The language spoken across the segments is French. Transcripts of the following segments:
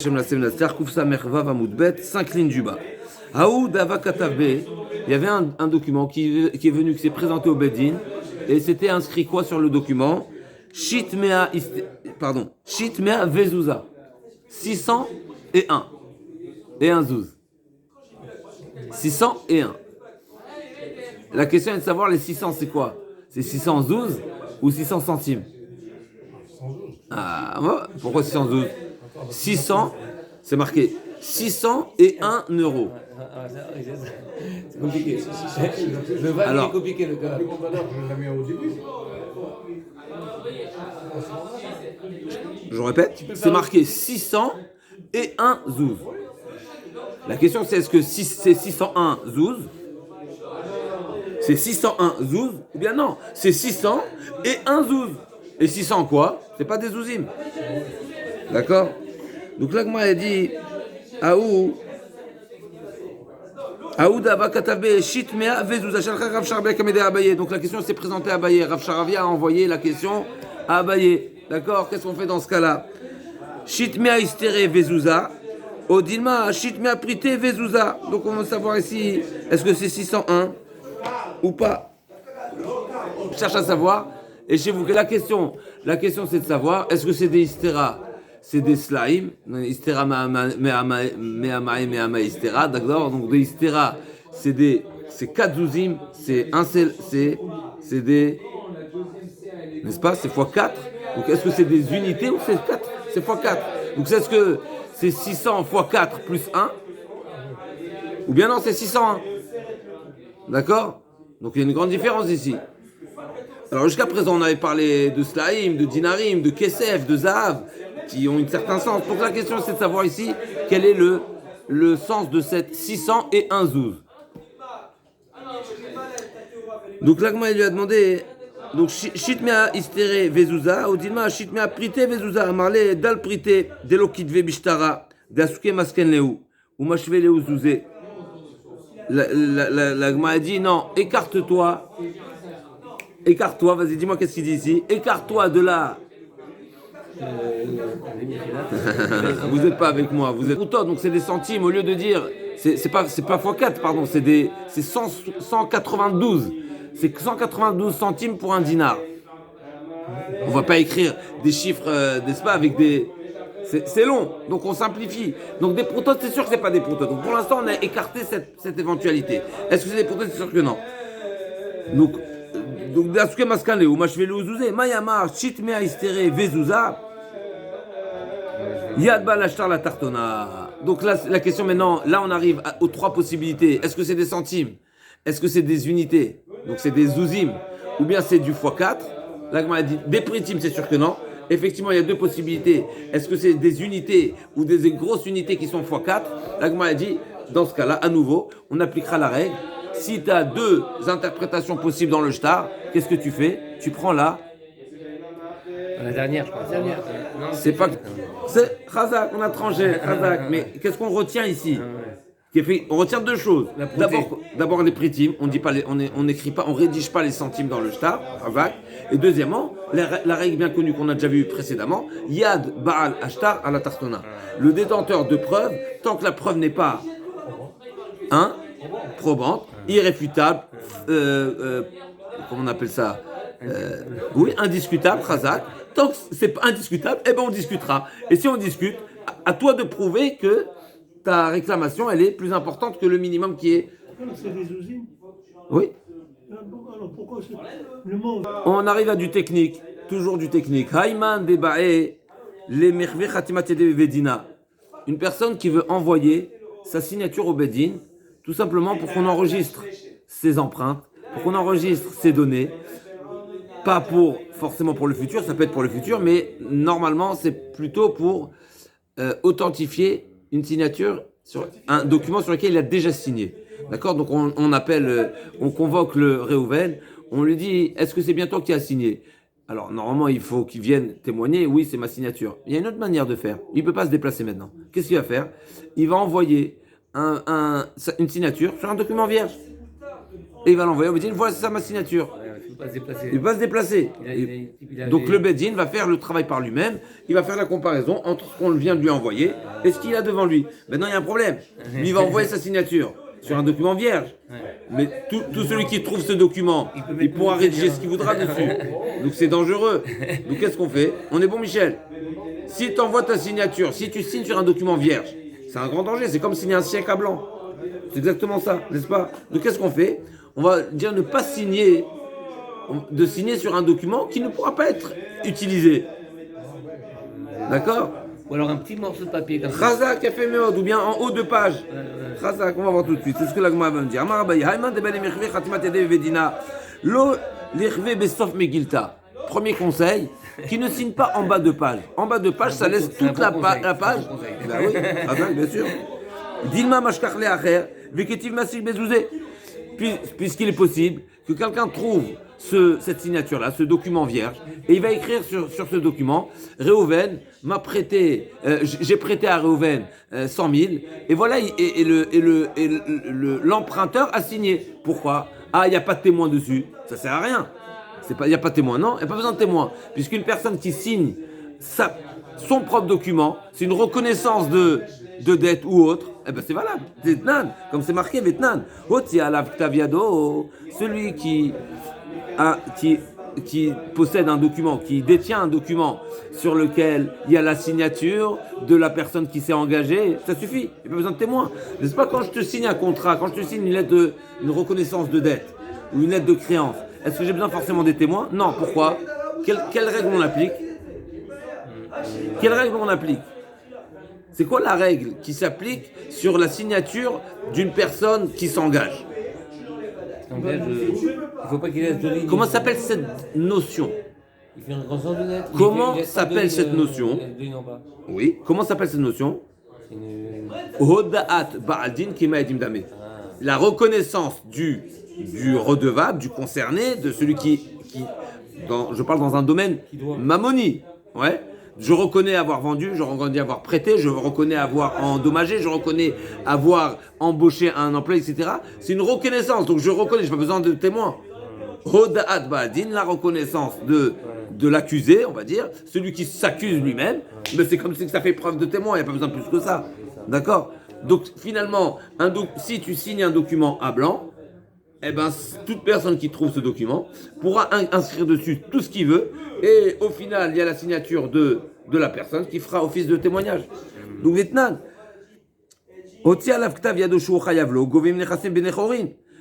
Shem la Semnaster, Koufsa Merva Vamoudbet, 5 lignes du bas. Aoud Avakatabé, il y avait un document qui est venu, qui s'est présenté au Bedin, et c'était inscrit quoi sur le document? Shitmea Vezouza. 601. Et un zouz. 601. La question est de savoir les 600 c'est quoi? C'est 612 ou 600 centimes? Ah, pourquoi 612? 600, c'est marqué 601 euros. C'est compliqué. Le van Alors, est compliqué, le gars. Je répète, c'est marqué 600 et 1 zouz. La question c'est est-ce que c'est 601 zouz? C'est 601 zouz? Ou bien non, c'est 600 et 1 zouz. Et 600 quoi? C'est pas des zouzim. D'accord? Donc là, moi, elle dit Aoud Abakatabé Shitmea Vezouza Shalcha Rav Sharbek Kamede Abaye. Donc la question s'est présentée à Abaye. Rav Sharavia a envoyé la question à Abaye. D'accord? Qu'est-ce qu'on fait dans ce cas-là? Shitmea Istere Vezouza. Odilma Shitmea Prite Vezouza. Donc on veut savoir ici, est-ce que c'est 601 ou pas? Je cherche à savoir. Et chez vous, la question c'est de savoir, est-ce que c'est des Istera? C'est des slime, Istera me'ama Istera, d'accord? Donc des Istera, c'est 4 zouzim, c'est des, n'est-ce pas? C'est x4. Donc est-ce que c'est des unités ou c'est 4? C'est x4. Donc est-ce que c'est 600 x4 plus 1? Ou bien non, c'est 601. D'accord? Donc il y a une grande différence ici. Alors jusqu'à présent, on avait parlé de slime, de dinarim, de kesef, de zahav, qui ont un certain sens. Donc la question, c'est de savoir ici quel est le sens de cette 600 et 1 zouz. Donc l'agma, il lui a demandé, donc shitmea istere vezouza, odilma shitmea prite vezouza, amarle dal prite, delokitve bishtara, dasuke masken leu, ou mashve leu zouzé. L'agma a dit non, écarte-toi, vas-y, dis-moi qu'est-ce qu'il dit ici. Écarte-toi de là. Vous n'êtes pas avec moi, vous êtes autant, donc c'est des centimes au lieu de dire c'est pas x4 pardon, c'est 192. C'est 192 centimes pour un dinar. On va pas écrire des chiffres n'est-ce pas avec des c'est long, donc on simplifie. Donc des prototes, c'est sûr que c'est pas des prototes. Donc pour l'instant, on a écarté cette éventualité. Est-ce que c'est des prototes? C'est sûr que non. Donc Dasuke Maskane ou Mashvelu Zouzé, Mayama, Chitmea Istere Vezouza, Yad Balashtar la Tartona. Donc là, la question maintenant, là on arrive aux 3 possibilités. Est-ce que c'est des centimes? Est-ce que c'est des unités? Donc c'est des zouzim. Ou bien c'est du x4? Là, on a dit des pritimes, c'est sûr que non. Effectivement, il y a 2 possibilités. Est-ce que c'est des unités ou des grosses unités qui sont x4? Là, on a dit, dans ce cas-là, à nouveau, on appliquera la règle. Si tu as 2 interprétations possibles dans le shtar, qu'est-ce que tu fais? Tu prends la dernière, je crois. C'est pas. C'est Khazak, on a tranché, Khazak. Mais qu'est-ce qu'on retient ici? On retient 2 choses. D'abord les pritimes, on dit pas on n'écrit pas, on rédige pas les centimes dans le shtar, Khazak. Et deuxièmement, la règle bien connue qu'on a déjà vue précédemment, Yad Baal Ashtar à la Tartona. Le détenteur de preuve, tant que la preuve n'est pas probante, irréfutable, comment on appelle ça? Oui, indiscutable, Khazak. Tant que c'est pas indiscutable, eh ben on discutera. Et si on discute, à toi de prouver que ta réclamation, elle est plus importante que le minimum qui est. C'est des usines. Oui. Alors pourquoi c'est le mot? On arrive à du technique, toujours du technique. Hayman Debae, les Merve Khatimat Vedina. Une personne qui veut envoyer sa signature au Bedin, tout simplement pour qu'on enregistre ses empreintes, pour qu'on enregistre ses données. Pas forcément pour le futur, ça peut être pour le futur, mais normalement c'est plutôt pour authentifier une signature sur un document sur lequel il a déjà signé. D'accord? Donc on convoque le Réhouven, on lui dit est-ce que c'est bien toi qui as signé? Alors normalement il faut qu'il vienne témoigner, oui c'est ma signature. Il y a une autre manière de faire, il ne peut pas se déplacer maintenant. Qu'est-ce qu'il va faire? Il va envoyer une signature sur un document vierge. Et il va l'envoyer, on va dire voilà c'est ça ma signature. pas se déplacer. Il va se déplacer. Donc avait- le Bedin va faire le travail par lui-même, il va faire la comparaison entre ce qu'on vient de lui envoyer et ce qu'il a devant lui. Maintenant il y a un problème. Lui il va envoyer sa signature sur un document vierge. Mais tout celui qui trouve ce document, il pourra rédiger ce qu'il voudra dessus. Donc c'est dangereux. Donc qu'est-ce qu'on fait? On est bon Michel. Si tu envoies ta signature, si tu signes sur un document vierge, c'est un grand danger. C'est comme signer un chèque à blanc. C'est exactement ça, n'est-ce pas? Donc qu'est-ce qu'on fait? On va dire ne pas signer, de signer sur un document qui ne pourra pas être utilisé. D'accord? Ou alors un petit morceau de papier comme ça. Chazak, Café Meod, ou bien en haut de page. Chazak, on va voir tout de suite. C'est ce que la Gemara va me dire. Amar Abaye, Hayman de Bene Mechve, Khatimat Yede Vedina. Lo Lechve Besof Megilta. Premier conseil, qui ne signe pas en bas de page. En bas de page, ça laisse toute la page. Ben oui, Chazak, bien sûr. Dilma Mashkach Leacher, Veketiv Masik Bezouzé. Puisqu'il est possible que quelqu'un trouve cette signature-là, ce document vierge, et il va écrire sur ce document, Réhouven m'a prêté, j'ai prêté à Réhouven 100 000, et voilà, l'emprunteur a signé. Pourquoi? Ah, il n'y a pas de témoin dessus, ça sert à rien. Il n'y a pas de témoin, non, il n'y a pas besoin de témoin, puisqu'une personne qui signe son propre document, c'est une reconnaissance de dette ou autre, eh ben c'est valable, c'est Tnan, comme c'est marqué Vetnan. Hoti alav ktaviado, celui qui possède un document, qui détient un document sur lequel il y a la signature de la personne qui s'est engagée, ça suffit, il n'y a pas besoin de témoin. N'est-ce pas quand je te signe un contrat, quand je te signe une reconnaissance de dette ou une lettre de créance, est-ce que j'ai besoin forcément des témoins? Non, pourquoi? Quelle règle on applique? Quelle règle on applique? C'est quoi la règle qui s'applique sur la signature d'une personne qui s'engage? Il ne faut pas qu'il laisse de ligne. Comment s'appelle cette notion? Il fait une reconnaissance de dette. Comment s'appelle cette notion? Oui, comment s'appelle cette notion? Hoda'at ba'adin kimaedim dame. La reconnaissance du redevable, du concerné, de celui je parle dans un domaine mammoni. Ouais. Je reconnais avoir vendu, je reconnais avoir prêté, je reconnais avoir endommagé, je reconnais avoir embauché un employé, etc. C'est une reconnaissance, donc je reconnais, je n'ai pas besoin de témoins. Hoda'at ba'adin, la reconnaissance de l'accusé, on va dire, celui qui s'accuse lui-même, mais c'est comme si ça fait preuve de témoin, il n'y a pas besoin de plus que ça. D'accord? Donc finalement, si tu signes un document à blanc, eh ben, toute personne qui trouve ce document pourra inscrire dessus tout ce qu'il veut, et au final, il y a la signature de la personne qui fera office de témoignage. Donc, Vietnam.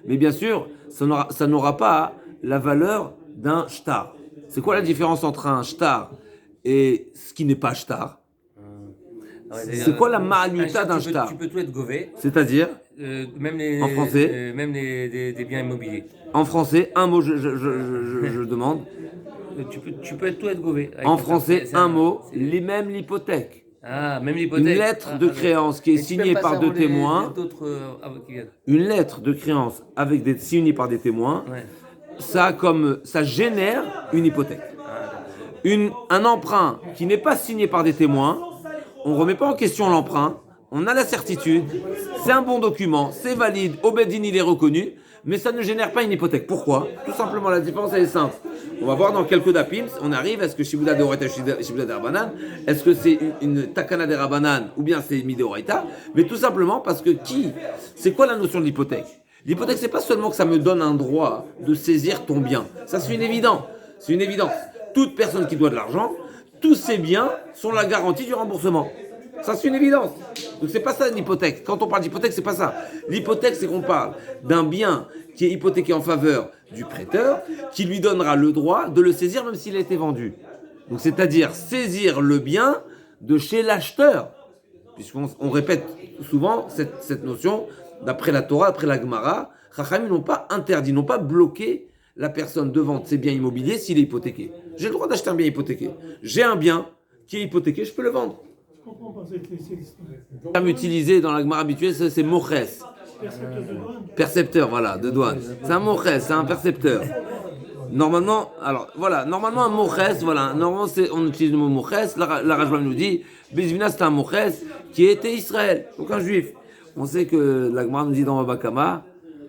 Mais bien sûr, ça n'aura pas la valeur d'un shtar. C'est quoi la différence entre un shtar et ce qui n'est pas shtar? C'est quoi la ma'aluta d'un shtar? Tu peux tout être gové. C'est-à-dire en français, même des biens immobiliers. En français, un mot, je demande. Tu peux tout être gové. En français, un mot, même l'hypothèque. Ah, même l'hypothèque. Une lettre de créance qui est signée par deux témoins. Une lettre de créance signée par des témoins. Ouais. Ça génère une hypothèque. Un emprunt qui n'est pas signé par des témoins, on ne remet pas en question l'emprunt. On a la certitude, c'est un bon document, c'est valide, au Bedin il est reconnu, mais ça ne génère pas une hypothèque. Pourquoi? Tout simplement, la différence elle est simple. On va voir dans quelques dapims, on arrive, est-ce que Shibuda de Horaïta, Shibuda de Rabanan, est-ce que c'est une Takana de Rabanan ou bien c'est Mide Horaïta? Mais tout simplement parce que c'est quoi la notion de l'hypothèque? L'hypothèque, c'est pas seulement que ça me donne un droit de saisir ton bien. Ça, c'est une évidence. C'est une évidence. Toute personne qui doit de l'argent, tous ses biens sont la garantie du remboursement. Ça, c'est une évidence. Donc, c'est pas ça l'hypothèque. Quand on parle d'hypothèque, c'est pas ça. L'hypothèque, c'est qu'on parle d'un bien qui est hypothéqué en faveur du prêteur, qui lui donnera le droit de le saisir même s'il a été vendu. Donc, c'est-à-dire saisir le bien de chez l'acheteur. Puisqu'on répète souvent cette notion, d'après la Torah, d'après la Gemara, Chachamim n'ont pas interdit, n'ont pas bloqué la personne de vendre ses biens immobiliers s'il est hypothéqué. J'ai le droit d'acheter un bien hypothéqué. J'ai un bien qui est hypothéqué, je peux le vendre. Je comprends pas cette Le terme utilisé dans la Gemara habituelle, c'est moches. percepteur de douane. Percepteur, voilà, de douane. C'est un moches, c'est un percepteur. Normalement, un moches, voilà, normalement on utilise le mot moches. La Rajbam nous dit, Bezvina c'est un moches qui était Israël, donc un juif. On sait que la Gemara nous dit dans Baba Kama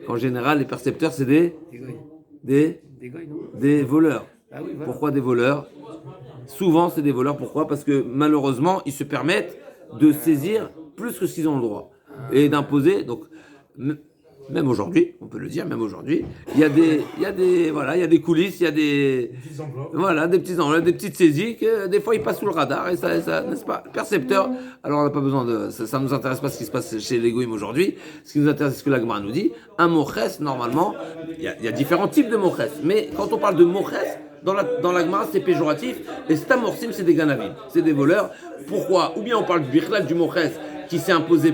qu'en général les percepteurs c'est des Des goy, non? Des voleurs. Ah oui, voilà. Pourquoi des voleurs? Souvent, c'est des voleurs. Pourquoi? Parce que malheureusement, ils se permettent de saisir plus que ce qu'ils ont le droit et d'imposer. Donc, même aujourd'hui, on peut le dire, même aujourd'hui, il y a des coulisses, il y a des petits enveloppes, des petites saisies que des fois ils passent sous le radar et ça n'est-ce pas? Percepteur. Alors on n'a pas besoin de, ça nous intéresse pas ce qui se passe chez les goïms aujourd'hui. Ce qui nous intéresse, c'est ce que la Gemara nous dit. Un mochès, normalement, il y a différents types de mochès, mais quand on parle de mochès, dans la Gemara, c'est péjoratif, et stamorsim, c'est des ganavim, c'est des voleurs. Pourquoi? Ou bien on parle du birlal, du mochès, qui s'est imposé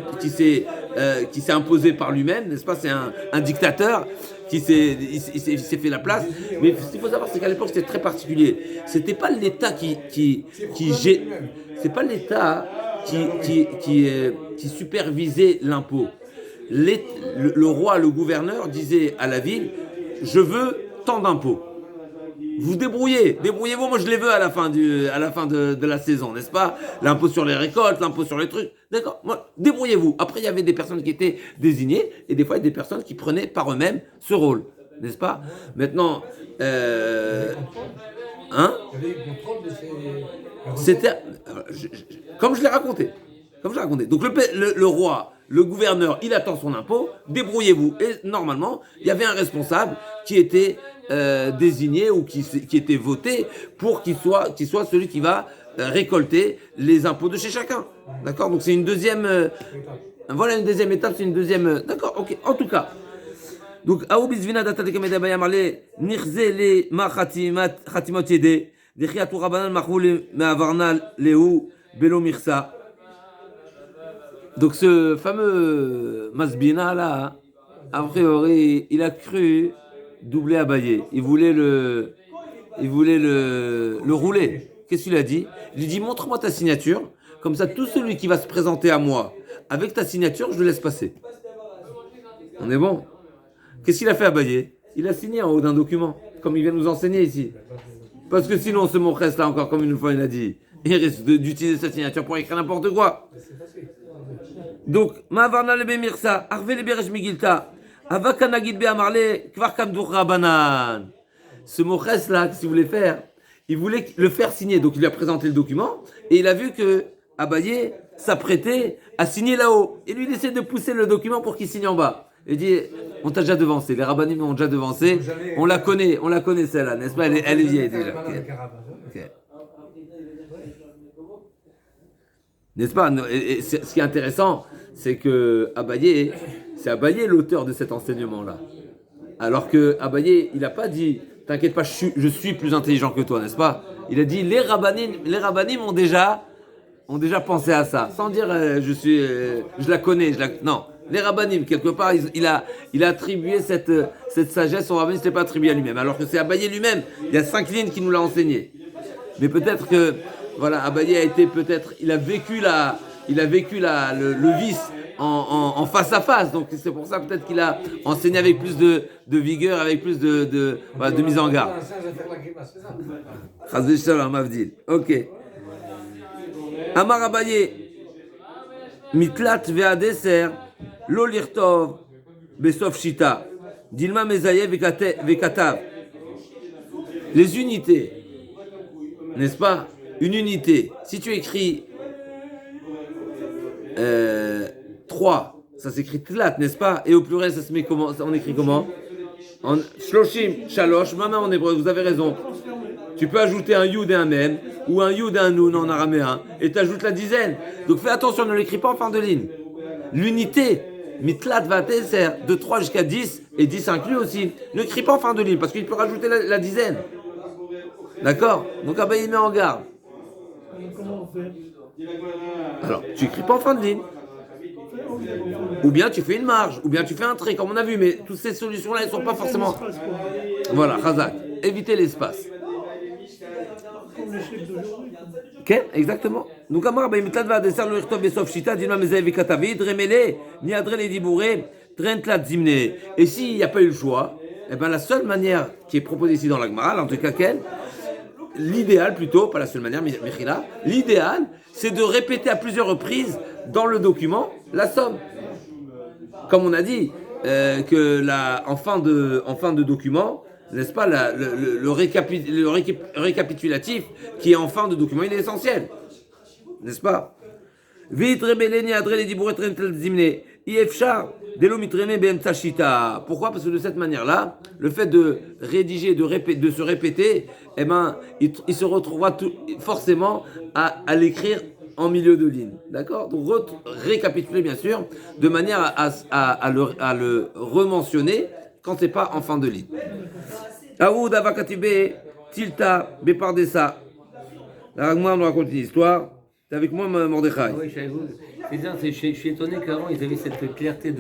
par lui-même, n'est-ce pas? C'est un dictateur il s'est fait la place. Mais ce qu'il faut savoir, c'est qu'à l'époque, c'était très particulier. C'était pas l'État c'est pas l'État qui supervisait l'impôt. Le roi, le gouverneur disait à la ville, je veux tant d'impôts. Vous débrouillez-vous, moi je les veux à la fin de la saison, n'est-ce pas? L'impôt sur les récoltes, l'impôt sur les trucs, d'accord? Moi, débrouillez-vous. Après, il y avait des personnes qui étaient désignées, et des fois, il y a des personnes qui prenaient par eux-mêmes ce rôle, n'est-ce pas? Maintenant, c'était, comme je l'ai raconté. Donc le roi, le gouverneur, il attend son impôt, débrouillez-vous. Et normalement, il y avait un responsable qui était désigné ou qui était voté pour qu'il soit celui qui va récolter les impôts de chez chacun. D'accord? Donc c'est une deuxième... voilà une deuxième étape, c'est une deuxième... d'accord, ok. En tout cas. Donc, Aoubizvina datadekameda bayamarle, nirze le ma khatimot yede, dechiatou rabanan machoul me'avarnal lehu belo mirsa. Donc ce fameux Masbina là, a priori, il a cru doubler Abaye. Il voulait le rouler. Qu'est-ce qu'il a dit? Il lui dit montre-moi ta signature, comme ça tout celui qui va se présenter à moi avec ta signature, je le laisse passer. On est bon? Qu'est-ce qu'il a fait Abaye? Il a signé en haut d'un document, comme il vient nous enseigner ici. Parce que sinon ce Monchès là encore, comme une fois il a dit, il risque d'utiliser sa signature pour écrire n'importe quoi. Donc, Ma'avarna le Bemirsa, Arve le Beresh Migilta, Avakanagid Be Amarle, Kvarkam Dur Rabanan. Ce Mochès là, qu'est-ce qu'il voulait faire? Il voulait le faire signer. Donc, il lui a présenté le document et il a vu que Abaye s'apprêtait à signer là-haut. Et lui, il essaie de pousser le document pour qu'il signe en bas. Il dit, on t'a déjà devancé, les rabbinim m'ont déjà devancé, on la connaît celle-là, n'est-ce pas? Elle est vieille déjà. Okay. N'est-ce pas? Et ce qui est intéressant, c'est que c'est Abaye l'auteur de cet enseignement-là. Alors que Abaye, il n'a pas dit, t'inquiète pas, je suis plus intelligent que toi, n'est-ce pas? Il a dit, les rabbinim ont déjà pensé à ça, sans dire, je la connais, non. Les rabbinim, quelque part, il a attribué cette sagesse au rabbinim, ce n'est pas attribué à lui-même. Alors que c'est Abaye lui-même, il y a 5 lignes qui nous l'a enseigné. Mais peut-être que, voilà, Abaye a été il a vécu le vice en face à face. Donc c'est pour ça peut-être qu'il a enseigné avec plus de vigueur, avec plus de mise en garde. Chazé shalom avdil. Ok. Amar Abaye, mitlat ve'adeser, lo lirtov, besof shita, dilma mezaye vekatav. Les unités, n'est-ce pas? Une unité. Si tu écris 3, ça s'écrit tlat, n'est-ce pas? Et au pluriel, ça se met comment? On écrit comment? En shloshim, shalosh, maman en hébreu, vous avez raison. Tu peux ajouter un yud et un mem, ou un yud et un nun en araméen, et tu ajoutes la dizaine. Donc fais attention, ne l'écris pas en fin de ligne. L'unité, mitlat va teser, de 3 jusqu'à 10, et 10 inclus aussi. Ne l'écris pas en fin de ligne, parce qu'il peut rajouter la dizaine. D'accord? Donc Abaye met en garde. Comment on fait? Alors, tu écris pas en fin de ligne. Ou bien tu fais une marge, ou bien tu fais un trait, comme on a vu, mais toutes ces solutions-là, elles ne sont pas forcément... Voilà, Razak, évitez l'espace. Comme les chiffres d'aujourd'hui. Ok, exactement. Donc, Amar, Mitlat va descendre le Richtov Besof Shita, Dilma Mezaev Katavid, Remele, Niadre les Dibouré, Trentlat Zimne. Et s'il n'y a pas eu le choix, eh ben, la seule manière qui est proposée ici dans la Gemara, en tout cas, l'idéal plutôt, pas la seule manière, mais l'idéal, c'est de répéter à plusieurs reprises dans le document la somme. Comme on a dit, en fin de document, n'est-ce pas, récapitulatif qui est en fin de document, il est essentiel, n'est-ce pas? Pourquoi? Parce que de cette manière-là, le fait de rédiger, de se répéter, eh ben, il se retrouvera forcément à l'écrire en milieu de ligne. D'accord? Donc récapituler bien sûr, de manière à le rementionner quand c'est pas en fin de ligne. Aoud avakatibe tilta bepardessa. Là, moi, on nous raconte une histoire. T'es avec moi, Mordechai? Oui, c'est bien, je suis étonné qu'avant ils avaient cette clarté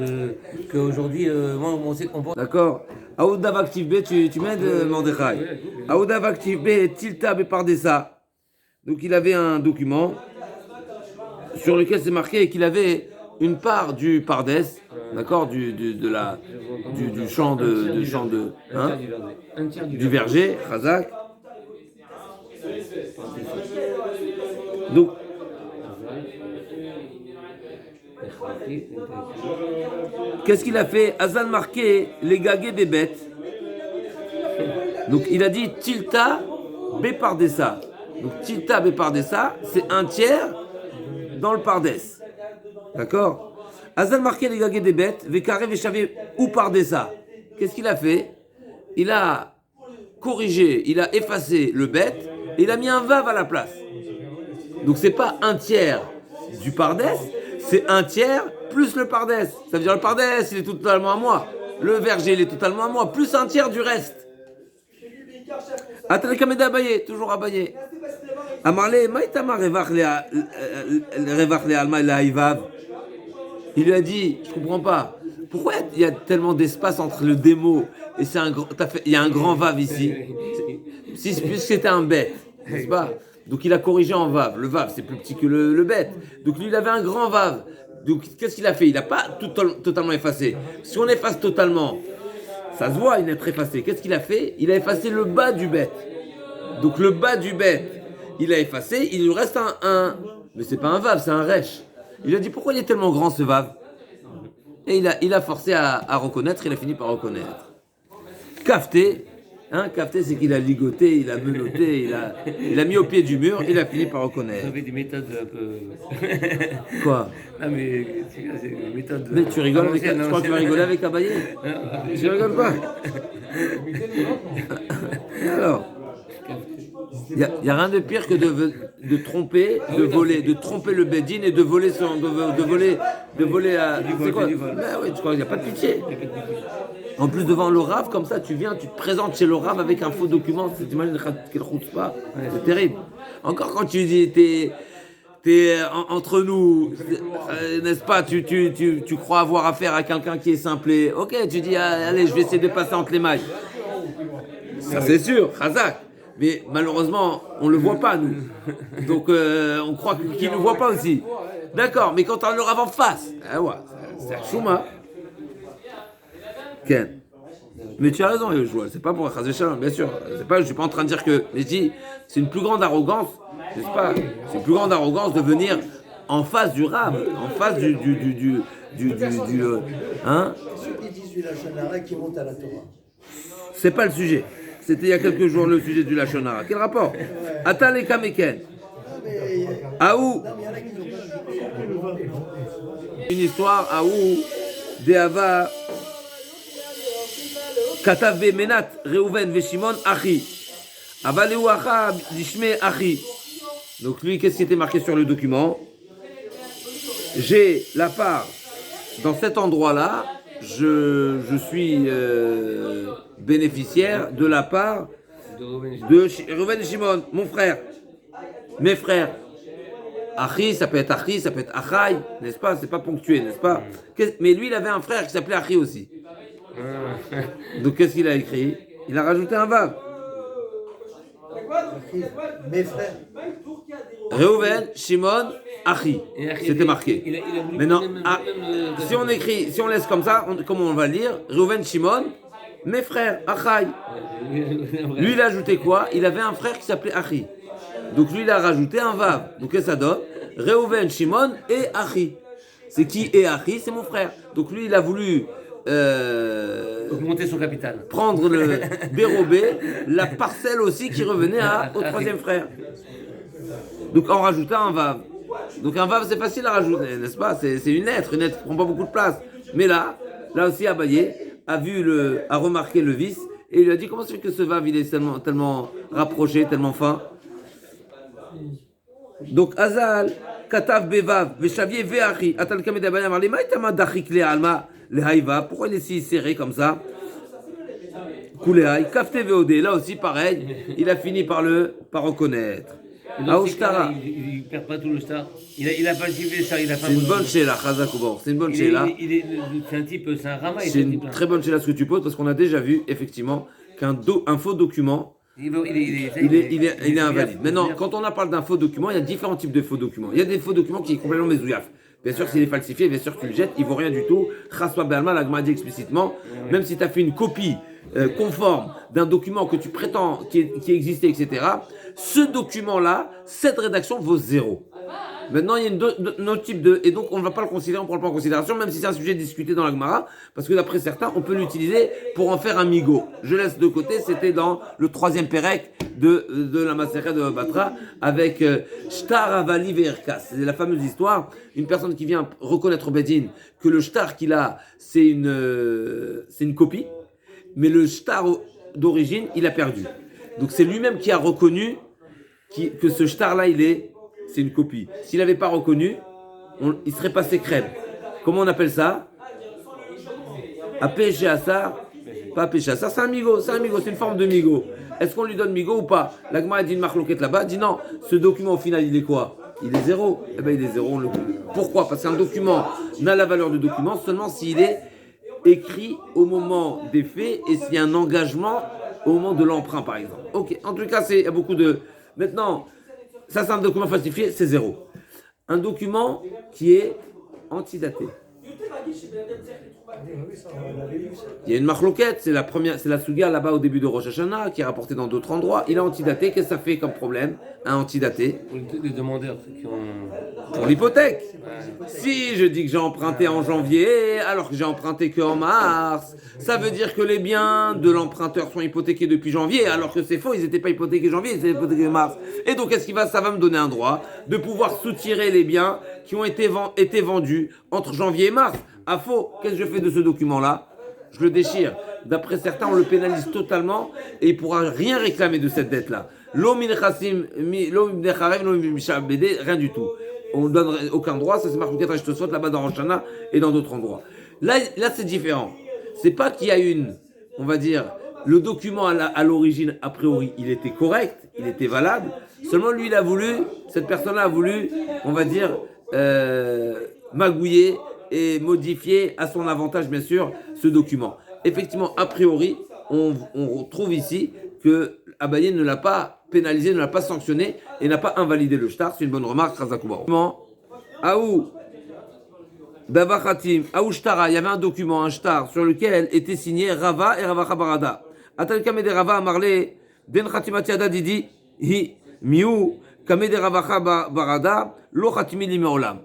qu'aujourd'hui, moi, on sait qu'on voit. D'accord. Aouda Vaktivbe, tu m'aides, Mordechai? Aouda Vaktivbe, Tilta Bepardessa. Donc il avait un document sur lequel c'est marqué qu'il avait une part du Pardes, d'accord, du champ hein, du verger, Khazak. Donc, qu'est-ce qu'il a fait? Hazan marqué les gaguets des bêtes. Donc il a dit Tilta Bepardessa. Donc Tilta Bepardessa, c'est un tiers dans le Pardes. D'accord? Hazan marqué les gaguets des bêtes, Vekare Veshavé ou Pardessa. Qu'est-ce qu'il a fait? Il a corrigé, il a effacé le bête et il a mis un vav à la place. Donc c'est pas un tiers du Pardes, c'est un tiers plus le Pardes. Ça veut dire le Pardes, il est totalement à moi. Le verger, il est totalement à moi, plus un tiers du reste. Atalekameda Abaye, toujours Abaye. Amarle, Maïtama Revach le Alma et la Ivav. Il lui a dit, je comprends pas, pourquoi il y a tellement d'espace entre le démo et il y a un grand vav ici. Si c'était un bête, n'est-ce pas? Donc il a corrigé en vav. Le vav, c'est plus petit que le bête. Donc lui, il avait un grand vav. Donc qu'est-ce qu'il a fait? Il n'a pas totalement effacé. Si on efface totalement, ça se voit, il est effacé. Qu'est-ce qu'il a fait? Il a effacé le bas du bête. Donc le bas du bête, il a effacé. Il lui reste un mais c'est pas un vav, c'est un resh. Il lui a dit pourquoi il est tellement grand ce vav? Et il a forcé à reconnaître. Il a fini par reconnaître. Kafté. Hein, Kafté, c'est qu'il a ligoté, il a menotté, il a mis au pied du mur, il a fini par reconnaître. Vous avez des méthodes un peu. Quoi? Non, mais c'est des méthodes. Mais tu rigoles avec. Je crois que tu vas rigoler avec Abaye. Je rigole pas. Alors, il n'y a rien de pire que de tromper, de voler, de tromper le Bédine et de voler de voler à. C'est quoi? Ben oui, tu crois qu'il n'y a pas de pitié. En plus, devant le Rav, comme ça, tu viens, tu te présentes chez le Rav avec un faux document. T'imagines quel route pas? C'est terrible. Encore quand tu dis, t'es entre nous, n'est-ce pas? Tu crois avoir affaire à quelqu'un qui est simplé. Ok, tu dis, allez, je vais essayer de passer entre les mailles. Ça, c'est sûr, Khazak. Mais malheureusement, on le voit pas, nous. Donc, on croit qu'il ne le voit pas aussi. D'accord, mais quand on le Rav en face, ouais, c'est un chouma. Ken. Mais tu as raison, Yoshua, c'est pas pour Chazé Shalom, bien sûr. Je suis pas en train de dire que. Mais je dis, c'est une plus grande arrogance, n'est-ce pas? C'est une plus grande arrogance de venir en face du Rav, en face du hein? Ceux qui disent du Lachonara qui montent à la Torah. C'est pas le sujet. C'était il y a quelques jours le sujet du Lachonara. Quel rapport? Atal et Kameken. Aou. Une histoire, Aou, Deava. Katav Menat Reuven Veshimon Achi. Avaleu Acha Dishme Achi. Donc lui, qu'est-ce qui était marqué sur le document? J'ai la part dans cet endroit-là. Je suis bénéficiaire de la part de Reuven et Shimon, mon frère, mes frères. Achi, ça peut être Achi, ça peut être Achai, n'est-ce pas? C'est pas ponctué, n'est-ce pas? Mais lui, il avait un frère qui s'appelait Achi aussi. Donc qu'est-ce qu'il a écrit? Il a rajouté un vav. Mes frères. Reuven, Shimon, Achi. C'était marqué. Maintenant, si on laisse comme ça, comment on va lire? Reuven, Shimon, mes frères, Achai. Lui, il a ajouté quoi? Il avait un frère qui s'appelait Achi. Donc lui, il a rajouté un vav. Donc qu'est-ce que ça donne? Reuven, Shimon et Achi. C'est qui et Achi? C'est mon frère. Donc lui, il a voulu Augmenter son capital. prendre dérober la parcelle aussi qui revenait au troisième frère. Donc en rajoutant un vav. Donc un vav c'est facile à rajouter, n'est-ce pas? C'est une lettre ne prend pas beaucoup de place. Mais là aussi Abaye a remarqué le vice et il lui a dit comment ça fait que ce vav il est tellement rapproché, tellement fin. Donc Azal Katav Bevav Veshavier Veachi Atal Kamed Abaye Amar Lema Itama Dachik Le Alma Le Haïva. Pourquoi il est si serré comme ça? Koulehaï Kafte Veodé. Là aussi pareil, il a fini par reconnaître. Aouchtara. Il ne perd pas tout le star. Il a falsifié le star. C'est une bonne chéla, Chazakoubar. C'est une bonne chéla. C'est un type, c'est un rama. C'est une très bonne chéla ce que tu poses parce qu'on a déjà vu effectivement qu'un faux document il est invalide. Maintenant, quand on parle d'un faux document, il y a différents types de faux documents. Il y a des faux documents qui sont complètement mezouillaf. Bien sûr, s'il est falsifié, bien sûr, tu le jettes, il ne vaut rien du tout. Chaswa Be'alma, la Gemara dit explicitement, même si tu as fait une copie conforme d'un document que tu prétends qui existait, etc., ce document-là, cette rédaction vaut 0. Maintenant, il y a un autre type de... Et donc, on ne va pas le considérer, on ne prend pas en considération, même si c'est un sujet discuté dans la Gemara, parce que d'après certains, on peut l'utiliser pour en faire un migo. Je laisse de côté, c'était dans le 3e pérec de la Maseret de Batra, avec Shtar Avali Ve'erkas. C'est la fameuse histoire, une personne qui vient reconnaître au Bedin que le shtar qu'il a, c'est une copie, mais le shtar d'origine, il a perdu. Donc, c'est lui-même qui a reconnu que ce shtar-là, c'est une copie. S'il n'avait pas reconnu, il serait passé crème. Comment on appelle ça? À péché à ça, pas péché à ça, c'est un migo, c'est une forme de migo. Est-ce qu'on lui donne migo ou pas? La Gemara dit une marloquette là-bas, dit non, ce document au final il est quoi? Il est 0. Eh bien il est 0. Pourquoi? Parce qu'un document n'a la valeur de document seulement s'il est écrit au moment des faits et s'il y a un engagement au moment de l'emprunt par exemple. Ok, en tout cas il y a beaucoup de... Maintenant... Ça, c'est un document falsifié, c'est 0. Un document qui est antidaté. Il y a une marloquette, c'est la Suga là-bas au début de Rosh Hashanah, qui est rapportée dans d'autres endroits. Il est antidaté, qu'est-ce que ça fait comme problème? Un antidaté. Les demandeurs, ceux qui ont... Pour l'hypothèque. Si je dis que j'ai emprunté en janvier, alors que j'ai emprunté qu'en mars, ça veut dire que les biens de l'emprunteur sont hypothéqués depuis janvier, alors que c'est faux, ils n'étaient pas hypothéqués janvier, ils étaient hypothéqués mars. Et donc, ça va me donner un droit de pouvoir soutirer les biens qui ont été vendus entre janvier et mars. À faux, qu'est-ce que je fais de ce document-là? Je le déchire. D'après certains, on le pénalise totalement et il ne pourra rien réclamer de cette dette-là. Rien du tout. On ne donne aucun droit, ça c'est marqué je te souhaite là-bas dans Rosh Hashanah et dans d'autres endroits. Là c'est différent. C'est pas qu'il y a on va dire, le document à l'origine, a priori, il était correct, il était valable. Seulement lui, cette personne-là a voulu, on va dire, magouiller et modifier à son avantage, bien sûr, ce document. Effectivement, a priori, on trouve ici que Abaye ne l'a pas pénalisé, ne l'a pas sanctionné et n'a pas invalidé le shtar. C'est une bonne remarque, Razakouba. Aou, Davachatim, Aou Shtara, il y avait un document, un shtar, sur lequel était signé Rava et Rava Chabarada. Atal Kamede Rava Amarle, Den Khatimatiada Didi, Hi, Miou, Kamede Rava Chabarada, Lo Khatimi Limeolam.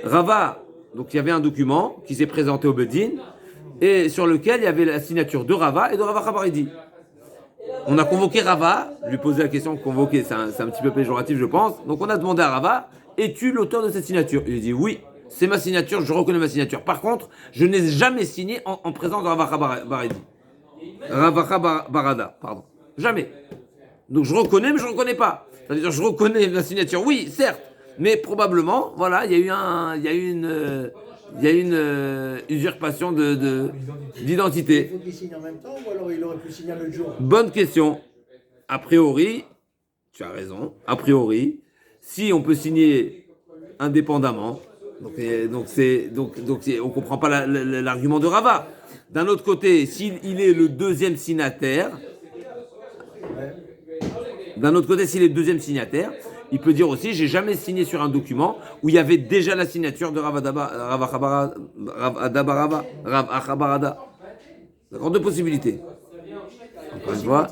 Rava, donc il y avait un document qui s'est présenté au Bedin et sur lequel il y avait la signature de Rava et de Rava Chabaridi. On a convoqué Rava, lui poser la question, convoquer, c'est un petit peu péjoratif je pense. Donc on a demandé à Rava, es-tu l'auteur de cette signature? Il a dit oui, c'est ma signature, je reconnais ma signature. Par contre, je n'ai jamais signé en présence de Rava Chabarada, pardon. Jamais. Donc je reconnais, mais je ne reconnais pas. C'est-à-dire je reconnais ma signature, oui, certes. Mais probablement, voilà, il y a eu une usurpation d'identité. Il faut qu'il signe en même temps ou alors il aurait pu signer un autre jour? Bonne question. A priori, tu as raison. A priori, si on peut signer indépendamment, donc on comprend pas l'argument de Rava. D'un autre côté, s'il est le deuxième signataire, il peut dire aussi, j'ai jamais signé sur un document où il y avait déjà la signature de Rav Achabarada. D'accord, deux possibilités. Encore une fois,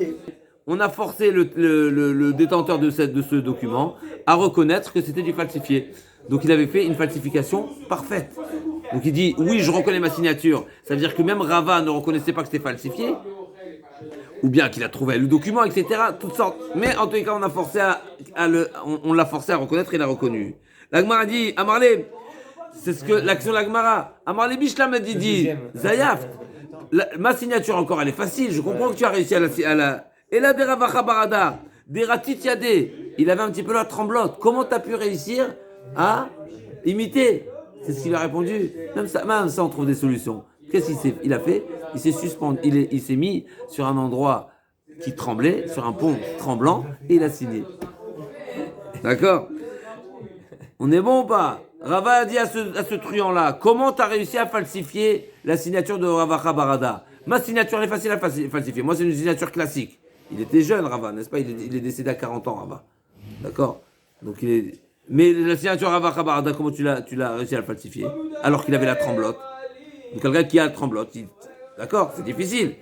on a forcé le détenteur de ce document à reconnaître que c'était du falsifié. Donc il avait fait une falsification parfaite. Donc il dit, oui, je reconnais ma signature. Ça veut dire que même Rava ne reconnaissait pas que c'était falsifié. Ou bien qu'il a trouvé le document, etc. Toutes sortes. Mais en tous les cas, on a forcé on l'a forcé à reconnaître et il a reconnu. La Gemara dit, Amarle, c'est ce que l'action de la Gemara. Amarle Bishlam a dit, Zayaft. Ma signature encore, elle est facile. Je comprends que tu as réussi à la. Et là, des Ravacha Barada, des Ratit Yadé. Il avait un petit peu la tremblote. Comment tu as pu réussir à imiter? C'est ce qu'il a répondu. Même ça, on trouve des solutions. Qu'est-ce qu'il a fait? Il s'est suspendu, il s'est mis sur un endroit qui tremblait, sur un pont tremblant, et il a signé. D'accord? On est bon ou pas? Rava a dit à ce truand-là, comment tu as réussi à falsifier la signature de Ravacha Barada? Ma signature, elle est facile à falsifier. Moi, c'est une signature classique. Il était jeune, Rava, n'est-ce pas? Il est décédé à 40 ans, Rava. D'accord? Donc, mais la signature Ravacha Barada, comment tu l'as réussi à la falsifier? Alors qu'il avait la tremblote. Donc, quelqu'un qui a la tremblote, d'accord? C'est difficile.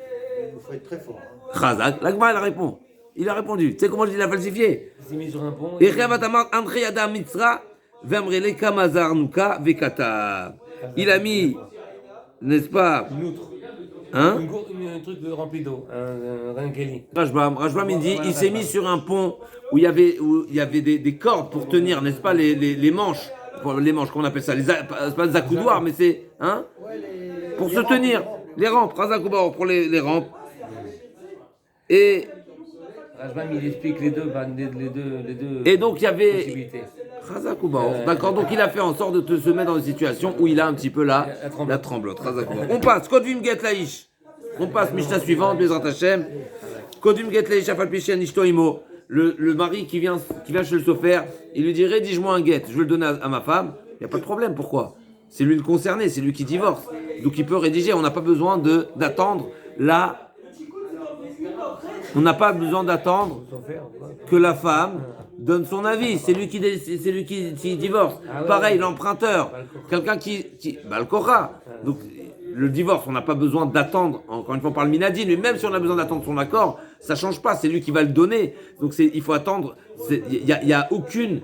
Il faut être très fort. Chazak, l'Agma, il répond. Il a répondu. Tu sais comment je l'a falsifié? Il s'est mis sur un pont. Il a mis, n'est-ce pas? Une outre. Hein? Un truc rempli d'eau. Un Rangeli. Rajbam, il dit, il s'est mis sur un pont où il y avait des cordes pour tenir, n'est-ce pas, les manches. Les manches, comment on appelle ça? C'est pas des accoudoirs, mais c'est, hein? Pour se tenir. Les rampes, Razakoubar pour les rampes. Et Rajbam, il explique les deux. Et donc il y avait possibilités. Razakoubar. D'accord, donc il a fait en sorte de se mettre dans une situation où il a un petit peu la tremblote. Razakoubar. On passe, Kodvim Get Laïch. On passe, Mishnah suivante, Bezrat Hashem. Kodvim Get Laïch, Afal Pishen Ishto Imo. Le mari qui vient chez le Sofer, il lui dit rédige-moi un get, je vais le donner à ma femme. Il n'y a pas de problème, pourquoi? C'est lui le concerné, c'est lui qui divorce. Donc il peut rédiger, on n'a pas besoin d'attendre on n'a pas besoin d'attendre que la femme donne son avis. C'est lui qui divorce. Pareil, l'emprunteur, quelqu'un qui le Korah. Donc le divorce, on n'a pas besoin d'attendre. Encore une fois, on parle minadine, mais même si on a besoin d'attendre son accord, ça change pas. C'est lui qui va le donner. Donc il faut attendre. Il y a aucune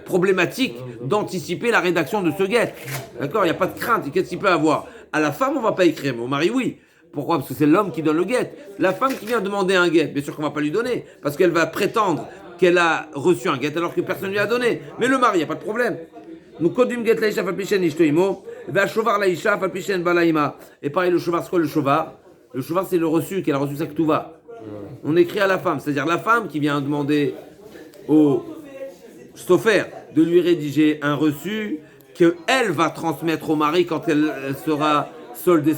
problématique d'anticiper la rédaction de ce guet. D'accord? Il n'y a pas de crainte. Qu'est-ce qu'il peut avoir? À la femme, on va pas écrire, mais au mari, oui. Pourquoi? Parce que c'est l'homme qui donne le guet. La femme qui vient demander un guet, bien sûr qu'on va pas lui donner, parce qu'elle va prétendre qu'elle a reçu un guet alors que personne ne lui a donné. Mais le mari, il n'y a pas de problème. Donc, Kodim get laïcha falpishen ishtoimo, va shovar laïcha falpishen balaïma. Et pareil, le shovar, c'est quoi le shovar? Le shovar, c'est le reçu, qu'elle a reçu sa ketouva. On écrit à la femme, c'est-à-dire la femme qui vient demander au Sofer de lui rédiger un reçu qu'elle va transmettre au mari quand elle sera soldée,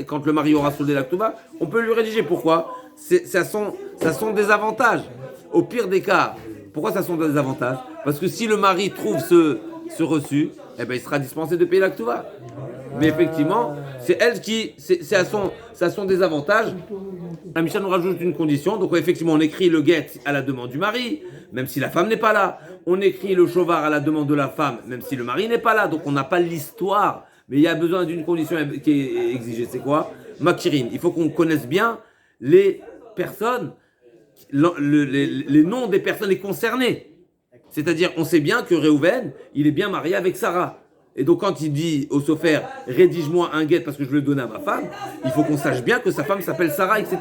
quand le mari aura soldé la ketouva. On peut lui rédiger. Pourquoi? Ça sont des avantages. Au pire des cas, pourquoi ça sont des avantages? Parce que si le mari trouve ce reçu, eh ben, il sera dispensé de payer la ketouva. Mais effectivement, c'est elle qui, ça sont des avantages. La Mishnah nous rajoute une condition. Donc effectivement, on écrit le guet à la demande du mari, même si la femme n'est pas là. On écrit le shovar à la demande de la femme, même si le mari n'est pas là. Donc on n'a pas l'histoire. Mais il y a besoin d'une condition qui est exigée. C'est quoi? Makirin. Il faut qu'on connaisse bien les personnes, les noms des personnes concernées. C'est-à-dire, on sait bien que Réhouven, il est bien marié avec Sarah. Et donc, quand il dit au Sofer, rédige-moi un guet parce que je veux le donner à ma femme, il faut qu'on sache bien que sa femme s'appelle Sarah, etc.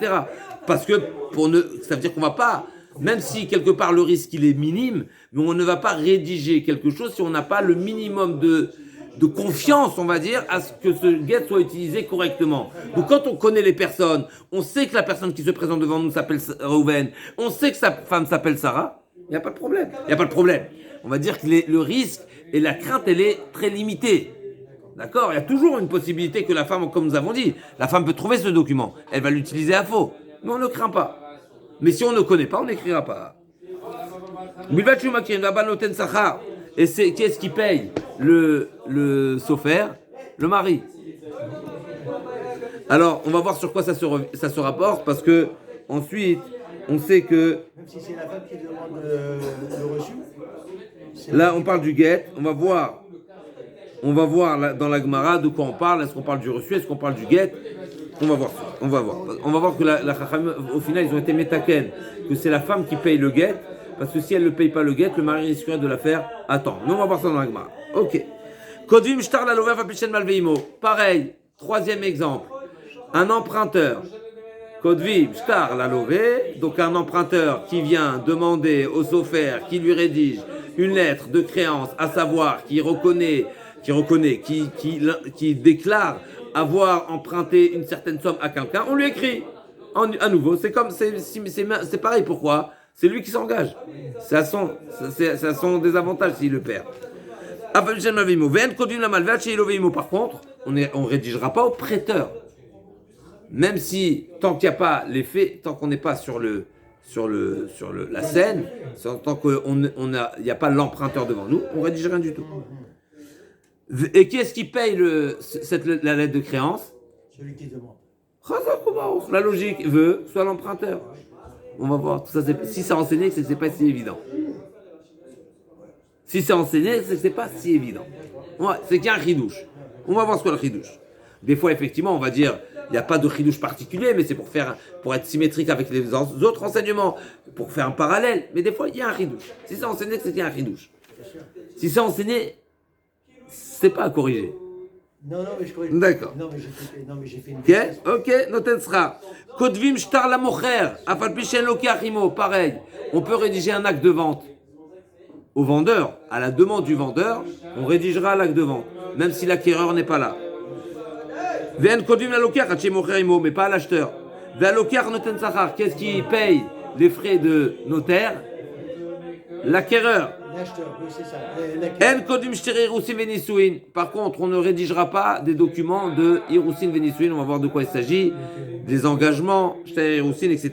Parce que ça veut dire qu'on va pas, même si quelque part le risque il est minime, mais on ne va pas rédiger quelque chose si on n'a pas le minimum de confiance, on va dire, à ce que ce guet soit utilisé correctement. Donc quand on connaît les personnes, on sait que la personne qui se présente devant nous s'appelle Réhouven, on sait que sa femme s'appelle Sarah, il n'y a pas de problème. Il n'y a pas de problème. On va dire que le risque et la crainte, elle est très limitée. D'accord? Il y a toujours une possibilité que la femme, comme nous avons dit, la femme peut trouver ce document. Elle va l'utiliser à faux. Mais on ne craint pas. Mais si on ne connaît pas, on n'écrira pas. Et qui est-ce qui paye le Sofer? Le mari. Alors, on va voir sur quoi ça se rapporte, parce que ensuite, on sait que... Même si c'est la femme qui demande le reçu. Là, on parle du guet. On va voir dans la Gemara de quoi on parle. Est-ce qu'on parle du reçu? Est-ce qu'on parle du guet? On va voir. On va voir que la Chacham, au final, ils ont été métaken, que c'est la femme qui paye le guet, parce que si elle ne paye pas le guet, le mari risquerait de la faire attendre. Mais on va voir ça dans la Gemara. Ok. Kodvim shtar la love apishen malveimo. Pareil, troisième exemple. Un emprunteur. Kodvim shtar la love. Donc un emprunteur qui vient demander au sofer qui lui rédige une lettre de créance, à savoir qui déclare avoir emprunté une certaine somme à quelqu'un, on lui écrit à nouveau. C'est pareil. Pourquoi? C'est lui qui s'engage. C'est à son désavantage s'il le perd. Par contre, on ne rédigera pas au prêteur. Même si, tant qu'il n'y a pas les faits, tant qu'on n'est pas sur la scène, tant qu'il n'y a pas l'emprunteur devant nous, on ne rédige rien du tout. Et qui est-ce qui paye la lettre de créance? Celui qui demande. La logique veut, soit l'emprunteur. On va voir. Tout ça, si c'est enseigné, c'est que c'est pas si évident. Si c'est enseigné, c'est que c'est pas si évident. Ouais, c'est qu'il y a un chidouche. On va voir ce qu'est le chidouche. Des fois, effectivement, on va dire, il n'y a pas de chidouche particulier, mais c'est pour être symétrique avec les autres enseignements, pour faire un parallèle. Mais des fois, il y a un chidouche. Si c'est enseigné, c'est qu'il y a un chidouche. Si c'est enseigné, c'est pas à corriger. Non, mais je corrige. D'accord. Non, mais j'ai fait une. Ok, noten sera. Kodvim shtar la mocher, afal pishen lokiachimo, pareil. On peut rédiger un acte de vente au vendeur, à la demande du vendeur, on rédigera l'acte de vente, même si l'acquéreur n'est pas là. Ven kodvim la lokiach achi mocher imo, mais pas à l'acheteur. Ve lokiach noten sachar, qu'est-ce qui paye les frais de notaire? L'acquéreur. L'acheteur, oui, c'est ça. En kodim shtere irusin venisuin. Par contre, on ne rédigera pas des documents de irusin venisuin. On va voir de quoi il s'agit, des engagements, shtere irusin, etc.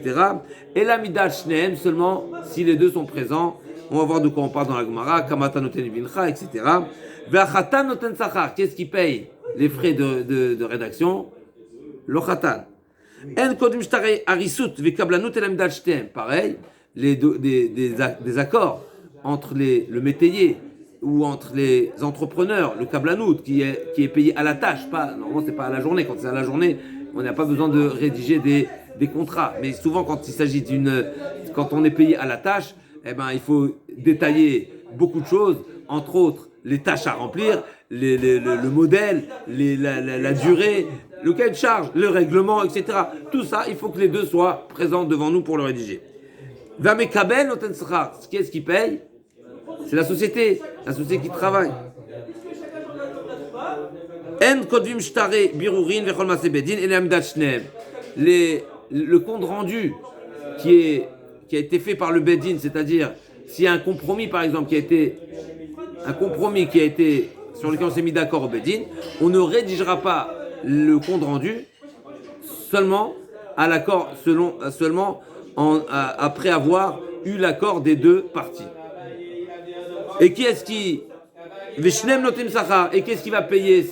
Et la midat shneem seulement si les deux sont présents. On va voir de quoi on parle dans la Gemara, kamata noten vincha, etc. Ve'achatan noten sachar. Qu'est-ce qui paye les frais de rédaction? Le khatan. En kodim shtere arisut ve'kablanut et la midat shneem. Pareil, des accords entre le métayer ou entre les entrepreneurs, le kablanout qui est payé à la tâche, normalement c'est pas à la journée. Quand c'est à la journée, on n'a pas besoin de rédiger des contrats. Mais souvent quand il s'agit quand on est payé à la tâche, il faut détailler beaucoup de choses, entre autres les tâches à remplir, le modèle, la durée, le cahier de charge, le règlement, etc. Tout ça, il faut que les deux soient présents devant nous pour le rédiger. Vamekabel noten sachar, qu'est-ce qui paye? C'est la société qui travaille. En kodvim shtare birurin vechol maseh bedin et l'amdat shneem. Le compte rendu qui a été fait par le bedin, c'est-à-dire s'il y a un compromis par exemple sur lequel on s'est mis d'accord au bedin, on ne rédigera pas le compte rendu seulement à l'accord après avoir eu l'accord des deux parties. Et qui est-ce qui Vishnem notim sachar, et qu'est-ce qui va payer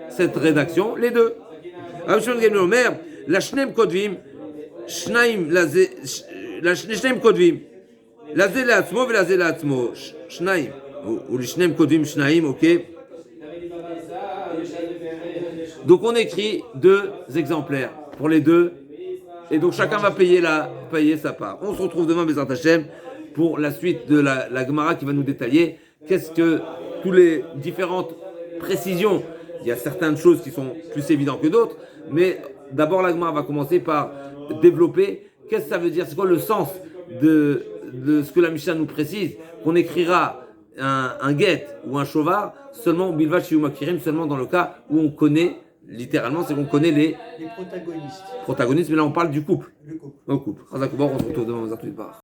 cette rédaction? Les deux. La shnem kodvim shnaim la shnem kodvim la ze la'atzmo ve la ze la'atzmo shnaim ou l'shnem kodvim shnaim, ok. Donc on écrit deux exemplaires pour les deux. Et donc chacun va payer sa part. On se retrouve demain, Bezrat Hashem, pour la suite de la Gemara qui va nous détailler qu'est-ce que toutes les différentes précisions. Il y a certaines choses qui sont plus évidentes que d'autres, mais d'abord la Gemara va commencer par développer qu'est-ce que ça veut dire, c'est quoi le sens de ce que la Mishnah nous précise, qu'on écrira un guet ou un shovar seulement bilvat shiu makirim, seulement dans le cas où on connaît. Littéralement, c'est qu'on connaît les protagonistes. Protagonistes, mais là on parle du couple. Le couple. Au couple. On se retrouve demain aux